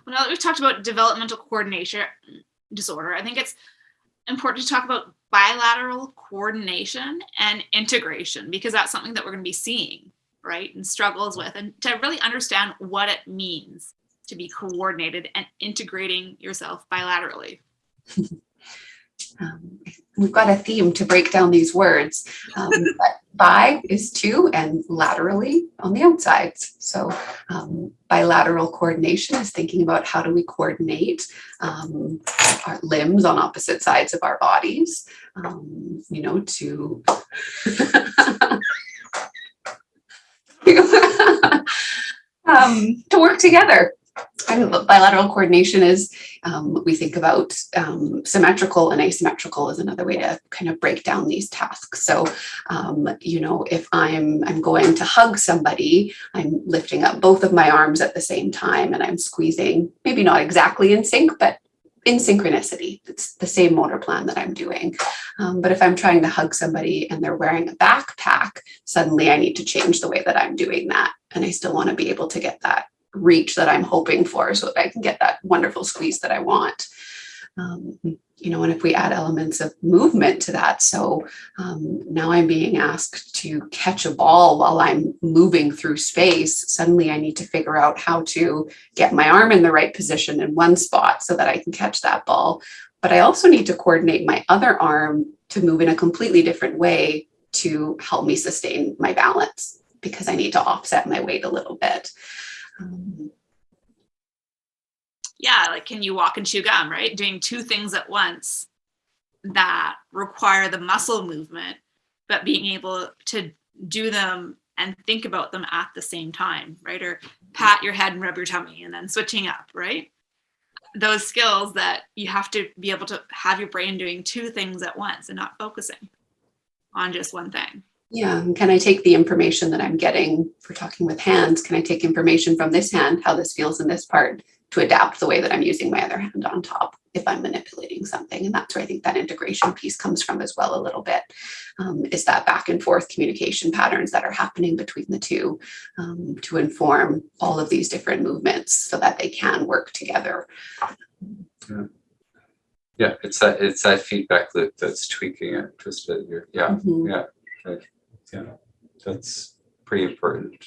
Well, now that we've talked about developmental coordination disorder, I think it's important to talk about bilateral coordination and integration, because that's something that we're going to be seeing, right, and struggles with, and to really understand what it means to be coordinated and integrating yourself bilaterally. We've got a theme to break down these words. But bi is two and laterally on the outsides. So bilateral coordination is thinking about how do we coordinate our limbs on opposite sides of our bodies, to to work together. And bilateral coordination is, we think about symmetrical and asymmetrical is another way to kind of break down these tasks. So, if I'm going to hug somebody, I'm lifting up both of my arms at the same time and I'm squeezing, maybe not exactly in sync, but in synchronicity. It's the same motor plan that I'm doing. But if I'm trying to hug somebody and they're wearing a backpack, suddenly I need to change the way that I'm doing that. And I still want to be able to get that reach that I'm hoping for so that I can get that wonderful squeeze that I want. And if we add elements of movement to that, so now I'm being asked to catch a ball while I'm moving through space, suddenly I need to figure out how to get my arm in the right position in one spot so that I can catch that ball. But I also need to coordinate my other arm to move in a completely different way to help me sustain my balance, because I need to offset my weight a little bit. Yeah, like, can you walk and chew gum, right? Doing two things at once that require the muscle movement, but being able to do them and think about them at the same time, right? Or pat your head and rub your tummy and then switching up, right? Those skills that you have to be able to have your brain doing two things at once and not focusing on just one thing. Yeah, and can I take the information that I'm getting for talking with hands? Can I take information from this hand, how this feels in this part, to adapt the way that I'm using my other hand on top if I'm manipulating something? And that's where I think that integration piece comes from as well a little bit, is that back and forth communication patterns that are happening between the two to inform all of these different movements so that they can work together. Yeah, it's that feedback loop that's tweaking it just a bit. Yeah, that's pretty important.